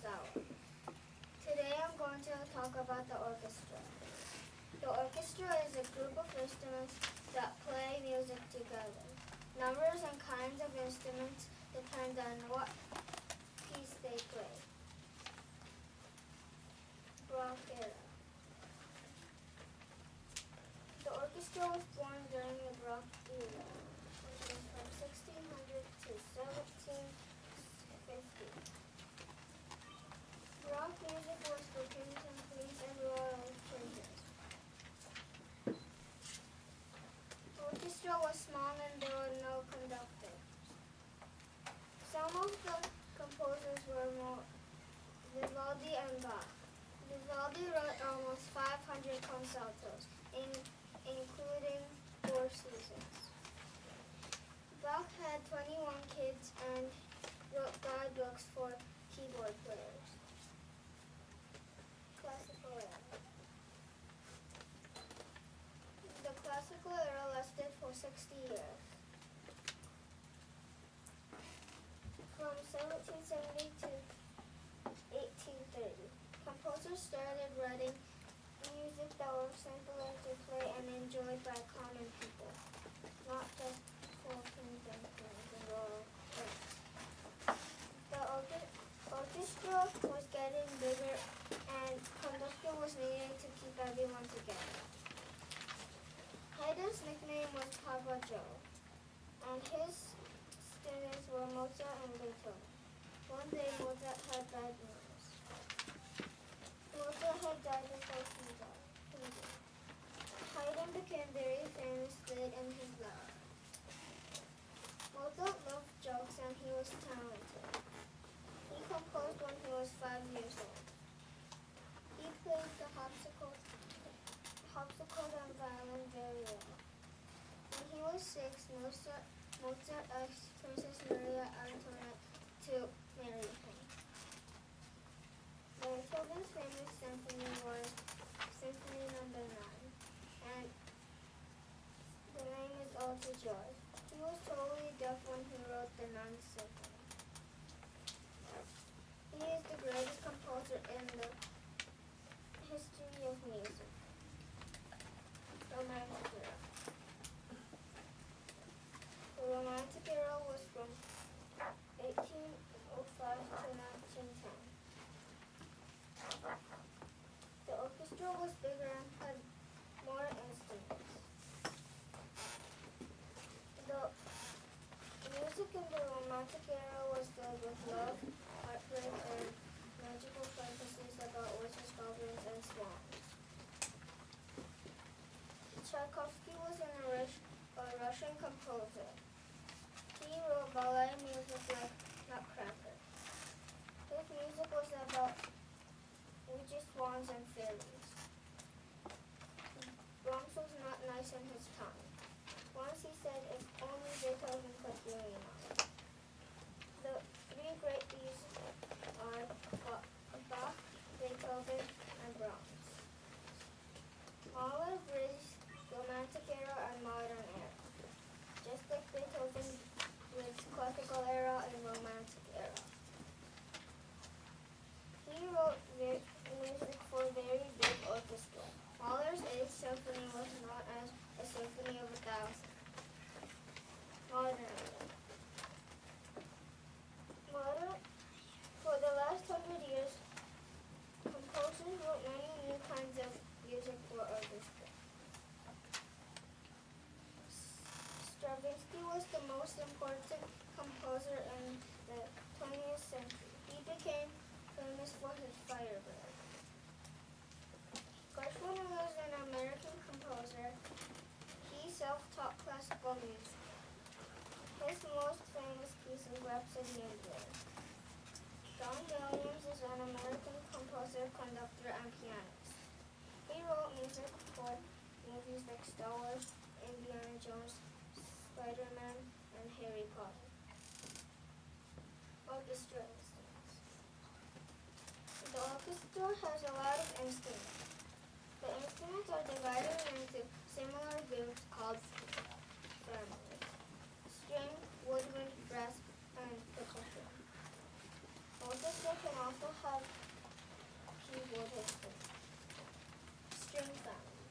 hour. Today I'm going to talk about the orchestra. The orchestra is a group of instruments that play music together. Numbers and kinds of instruments depend on what piece they play. Baroque era. The orchestra was formed during the Baroque era, which was from 1600 to 1750. Baroque music was for kings and queens and royal children. The orchestra was small and there were no conductors. Some of the composers were Vivaldi and Bach. Vivaldi wrote almost 500 concertos, including 4 seasons. Bach had 21 kids and wrote guidebooks for keyboard players. Classical era. The classical era lasted for 60 years. From 1770 to 1830, composers started writing music that was simpler to play and enjoyed by common people, not just for kings and queens and royal princes. The orchestra was getting bigger and conductor was needed to keep everyone together. Haydn's nickname was Papa Joe, and his students were Mozart and Beethoven. One day Mozart had bad news. Mozart had died of fever. Haydn became very famous late in his life. Mozart loved jokes and he was talented. He composed when he was 5 years old. He played the harpsichord and violin very well. When he was 6, Mozart asked Princess Maria Antoinette to marry him. Beethoven's famous symphony was Symphony No. 9, and the name is Ode to Joy. He was totally deaf when he wrote the 9th symphony. He is the greatest composer in the history of music. Romantic era. The Romantic era was from 1805 to 1910. The orchestra was bigger and had more instruments. The music in the Romantic era was filled with love, heartbreak, and magical fantasies about witches, goblins, and swans. Tchaikovsky was a Russian composer. He wrote ballet music like Nutcracker. His music was about witches, swans, and fairies. Brahms was not nice in his tongue. Once he said if only Beethoven could really know. The 3 great thieves are Bach, Beethoven, and Brahms. Mahler bridged Romantic era and modern era, just like Beethoven bridged Classical era and Romantic era. He wrote music for very big orchestra. Mahler's 8th symphony was known as a symphony of 1,000. Modern era. For the last 100 years, composers wrote many new kinds of music for orchestra. Stravinsky was the most important composer in the 20th century. He became famous for his Firebird. Gershwin was an American composer. He self-taught classical music. His most famous piece is Rhapsody in Blue. John Williams is an American composer, conductor, and pianist. He wrote music for movies like Star Wars, Indiana Jones, Spider-Man, and Harry Potter. Orchestra instruments. The orchestra has a lot of instruments. The instruments are divided into similar groups called families: string, woodwind, brass, and percussion. Orchestra can also have keyboard instruments. String family.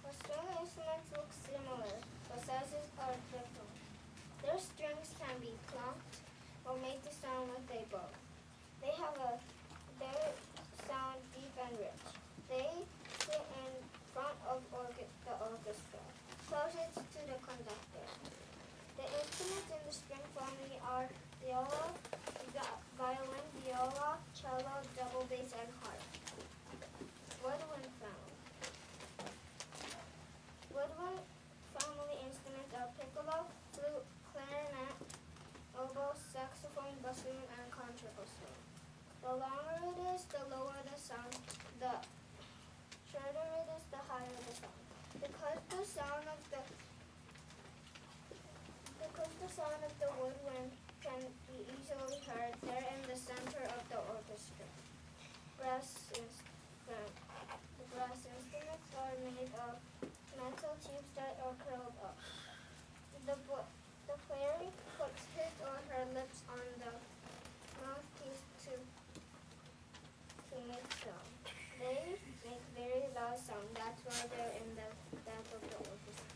The string instruments look similar, but sizes are different. Their strings can be plucked or made to sound like they bow. They sound deep and rich. They sit in front of the orchestra, closest to the conductor. The instruments in the string family are viola, violin, viola, cello, double bass, and harp. Woodwind family. Woodwind family instruments are piccolo, flute, clarinet, oboe, saxophone, bassoon, and contrabass. The longer it is, the lower the sound. The shorter it is, the higher the sound. Because the sound of the woodwind can be easily heard, they're in the center of the orchestra. The brass instruments are made of metal tubes that are curled up. The player puts his or her lips on the mouthpiece to make sound. They make very loud sound. That's why they're in the back of the orchestra.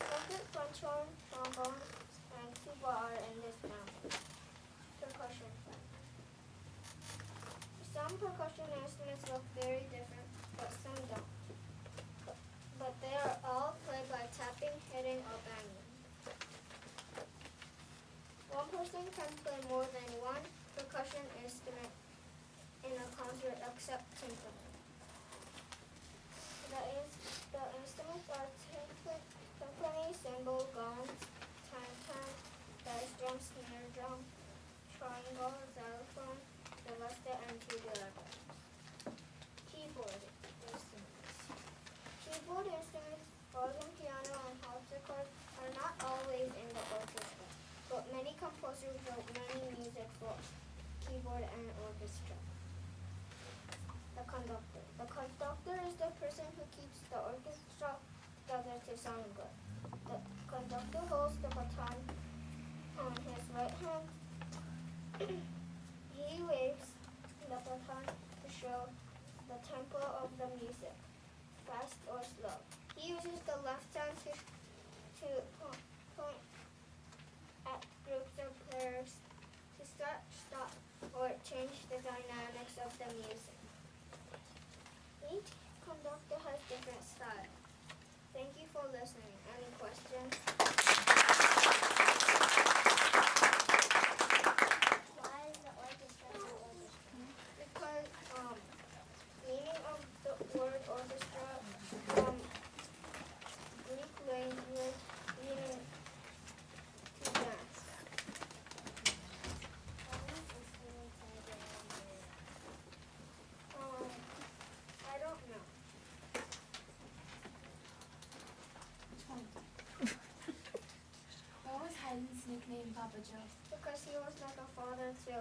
Trumpet, French horn, trombone, and tuba are in this family. Percussion family. Some percussion instruments look very different, but some don't. But they are all played by tapping, hitting, or banging. One person can play more than one percussion instrument in a concert except timpani. The instruments are timpani, cymbal, gongs, tam-tam, bass drum, snare drum, triangle, xylophone, celesta, and tubular bells. Keyboard instruments. Keyboard instruments, organ, piano, and harpsichord are not always in the orchestra, but many composers wrote many music for keyboard and orchestra. The conductor. The conductor is the person who keeps the orchestra together to sound good. The conductor holds the baton on his right hand. He waves the baton to show the tempo of the music, fast or slow. He uses the left hand to point at groups of players to start, stop, or change the dynamics of the music. Each conductor has different styles. Thank you for listening. Any questions? Why is the orchestra called orchestra? Because meaning of the word orchestra from Greek language meaning to dance. I don't know. What was Hayden's nickname, Papa Joe? Because he was like a father to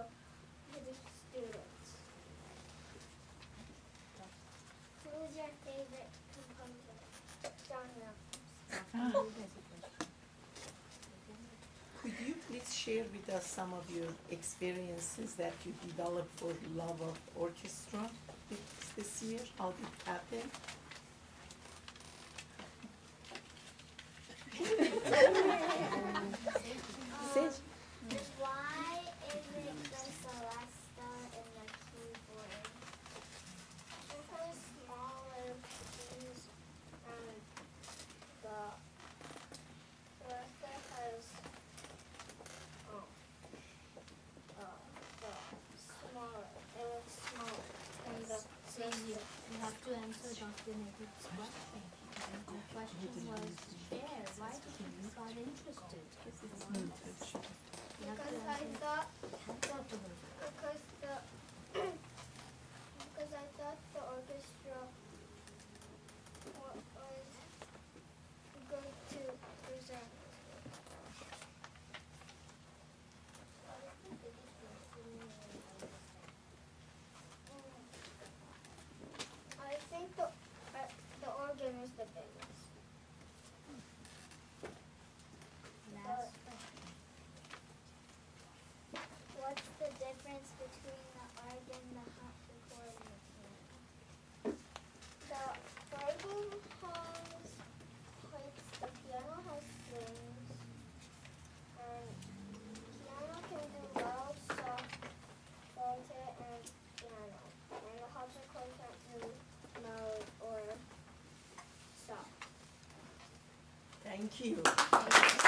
his students. Who is your favorite composer? John Williams. Could you please share with us some of your experiences that you developed for love of orchestra this year? How did it happen? Seiji. Why is it the celesta in the keyboard? Because smaller keys and the celesta has the smaller. It looks smaller than the Seiji, you have to answer Dr. Nadeep's question. The question was fair. Why did you got interested? because I thought the orchestra was good to present. I think the organ is the biggest. Last question. Thank you. Thank you.